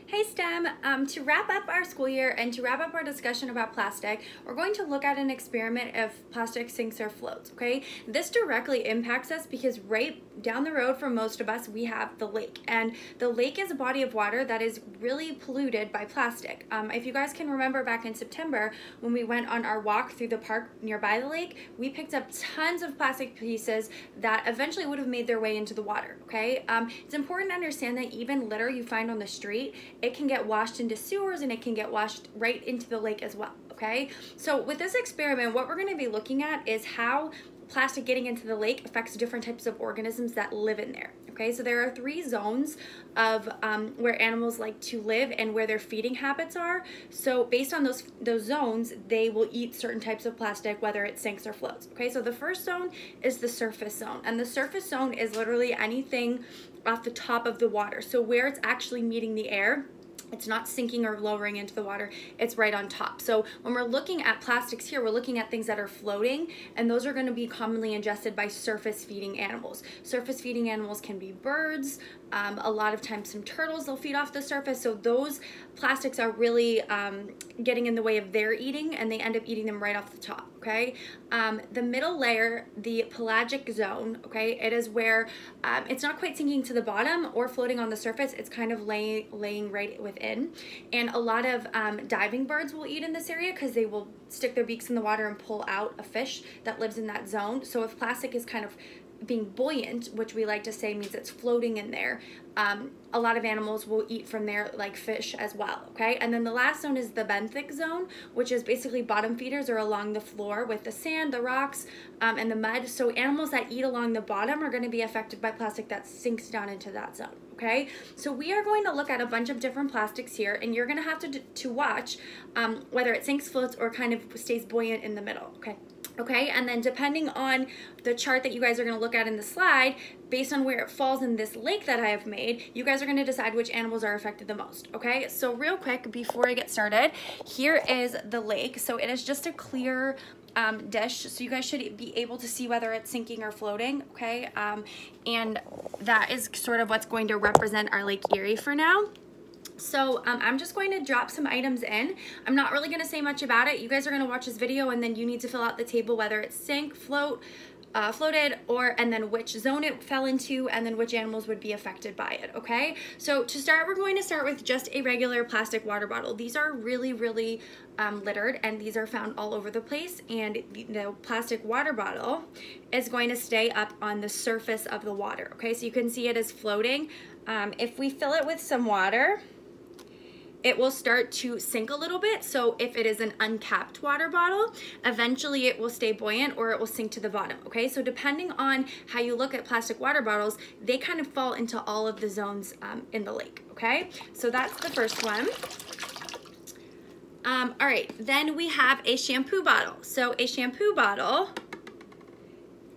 Hey STEM, to wrap up our school year and to wrap up our discussion about plastic, we're going to look at an experiment if plastic sinks or floats, okay? This directly impacts us because right down the road from most of us, we have the lake. And the lake is a body of water that is really polluted by plastic. If you guys can remember back in September, when we went on our walk through the park nearby the lake, we picked up tons of plastic pieces that eventually would have made their way into the water, okay? It's important to understand that even litter you find on the street, it can get washed into sewers and it can get washed right into the lake as well, okay? So with this experiment, what we're gonna be looking at is how plastic getting into the lake affects different types of organisms that live in there. Okay, so there are 3 zones of where animals like to live and where their feeding habits are. So based on those zones, they will eat certain types of plastic, whether it sinks or floats. Okay, so the first zone is the surface zone, and the surface zone is literally anything off the top of the water. So where it's actually meeting the air. It's not sinking or lowering into the water, it's right on top. So when we're looking at plastics here, we're looking at things that are floating, and those are gonna be commonly ingested by surface feeding animals. Surface feeding animals can be birds, a lot of times some turtles, they'll feed off the surface. So those plastics are really getting in the way of their eating, and they end up eating them right off the top, okay? The middle layer, the pelagic zone, okay, it is where it's not quite sinking to the bottom or floating on the surface, it's kind of laying right within. And a lot of diving birds will eat in this area because they will stick their beaks in the water and pull out a fish that lives in that zone. So if plastic is kind of being buoyant, which we like to say means it's floating in there, a lot of animals will eat from there, like fish as well, okay? And then the last zone is the benthic zone, which is basically bottom feeders or along the floor with the sand, the rocks, and the mud. So animals that eat along the bottom are going to be affected by plastic that sinks down into that zone, okay? So we are going to look at a bunch of different plastics here, and you're going to have to watch whether it sinks, floats, or kind of stays buoyant in the middle, okay? Okay, and then depending on the chart that you guys are going to look at in the slide, based on where it falls in this lake that I have made, you guys are going to decide which animals are affected the most, okay? So real quick, before I get started, here is the lake. So it is just a clear dish, so you guys should be able to see whether it's sinking or floating, okay? And that is sort of what's going to represent our Lake Erie for now. So I'm just going to drop some items in. I'm not really going to say much about it. You guys are going to watch this video, and then you need to fill out the table whether it's sank, floated, and then which zone it fell into, and then which animals would be affected by it, okay? So to start, we're going to start with just a regular plastic water bottle. These are really, really littered, and these are found all over the place, and the plastic water bottle is going to stay up on the surface of the water, okay? So you can see it is floating. If we fill it with some water, it will start to sink a little bit. So if it is an uncapped water bottle, eventually it will stay buoyant or it will sink to the bottom, okay? So depending on how you look at plastic water bottles, they kind of fall into all of the zones in the lake, okay? So that's the first one. All right, then we have a shampoo bottle. So a shampoo bottle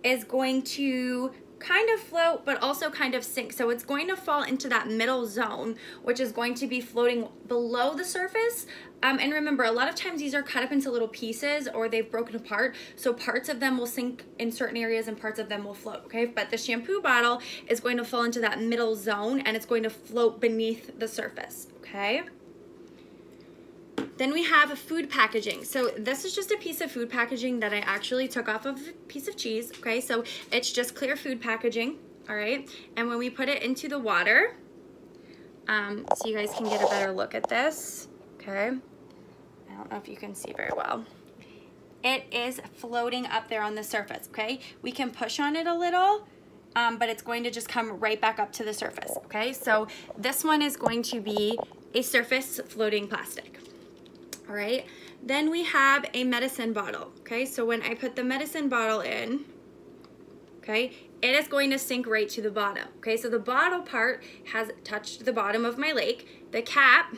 is going to kind of float, but also kind of sink. So it's going to fall into that middle zone, which is going to be floating below the surface. And remember, a lot of times these are cut up into little pieces or they've broken apart. So parts of them will sink in certain areas and parts of them will float, okay? But the shampoo bottle is going to fall into that middle zone and it's going to float beneath the surface, okay? Then we have food packaging. So this is just a piece of food packaging that I actually took off of a piece of cheese, okay? So it's just clear food packaging, all right? And when we put it into the water, so you guys can get a better look at this, okay? I don't know if you can see very well. It is floating up there on the surface, okay? We can push on it a little, but it's going to just come right back up to the surface, okay? So this one is going to be a surface floating plastic. All right, then we have a medicine bottle, okay? So when I put the medicine bottle in, okay, it is going to sink right to the bottom, okay? So the bottle part has touched the bottom of my lake. The cap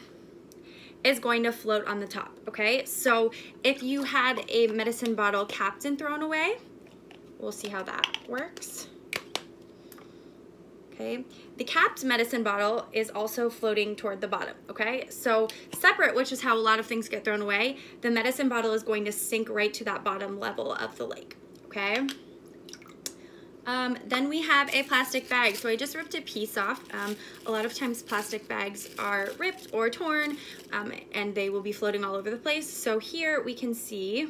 is going to float on the top, okay? So if you had a medicine bottle capped and thrown away, we'll see how that works. Okay, the capped medicine bottle is also floating toward the bottom, okay? So separate, which is how a lot of things get thrown away, the medicine bottle is going to sink right to that bottom level of the lake, okay? Then we have a plastic bag. So I just ripped a piece off. A lot of times plastic bags are ripped or torn, and they will be floating all over the place. So here we can see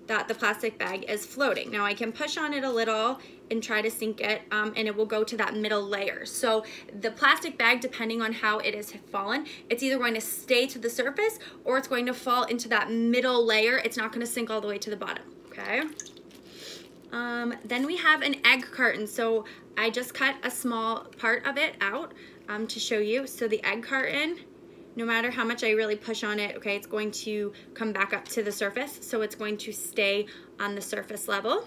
that the plastic bag is floating. Now I can push on it a little and try to sink it, and it will go to that middle layer. So the plastic bag, depending on how it has fallen, it's either going to stay to the surface or it's going to fall into that middle layer. It's not going to sink all the way to the bottom, okay? Then we have an egg carton. So I just cut a small part of it out to show you. So the egg carton, no matter how much I really push on it, okay, it's going to come back up to the surface. So it's going to stay on the surface level.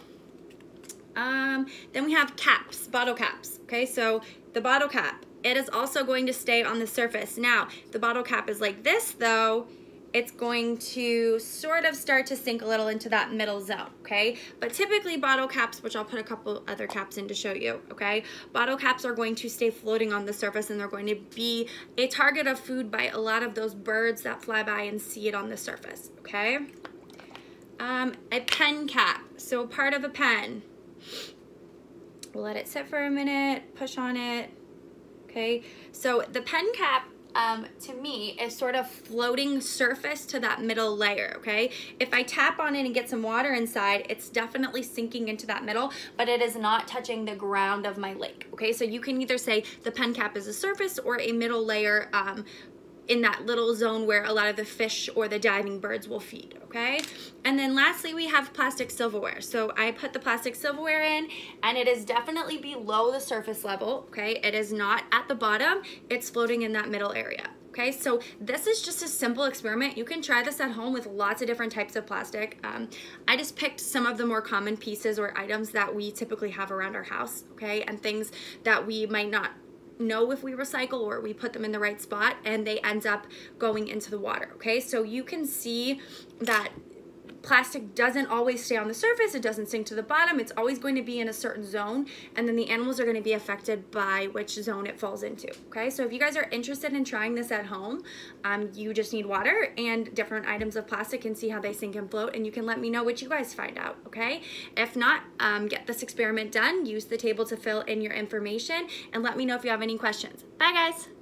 Then we have caps, bottle caps, okay? So the bottle cap, it is also going to stay on the surface. Now, the bottle cap is like this though, it's going to sort of start to sink a little into that middle zone, okay? But typically bottle caps, which I'll put a couple other caps in to show you, okay? Bottle caps are going to stay floating on the surface, and they're going to be a target of food by a lot of those birds that fly by and see it on the surface, okay? A pen cap, so part of a pen. We'll let it sit for a minute, push on it, okay? So the pen cap, to me, is sort of floating surface to that middle layer, okay? If I tap on it and get some water inside, it's definitely sinking into that middle, but it is not touching the ground of my lake, okay? So you can either say the pen cap is a surface or a middle layer in that little zone where a lot of the fish or the diving birds will feed, okay? And then lastly, we have plastic silverware. So I put the plastic silverware in, and it is definitely below the surface level, okay? It is not at the bottom, it's floating in that middle area. Okay, so this is just a simple experiment. You can try this at home with lots of different types of plastic. I just picked some of the more common pieces or items that we typically have around our house, okay? And things that we might not know if we recycle or we put them in the right spot, and they end up going into the water, okay? So you can see that plastic doesn't always stay on the surface, it doesn't sink to the bottom, it's always going to be in a certain zone, and then the animals are going to be affected by which zone it falls into, okay? So if you guys are interested in trying this at home, you just need water and different items of plastic and see how they sink and float, and you can let me know what you guys find out, okay? If not, get this experiment done, use the table to fill in your information, and let me know if you have any questions. Bye guys!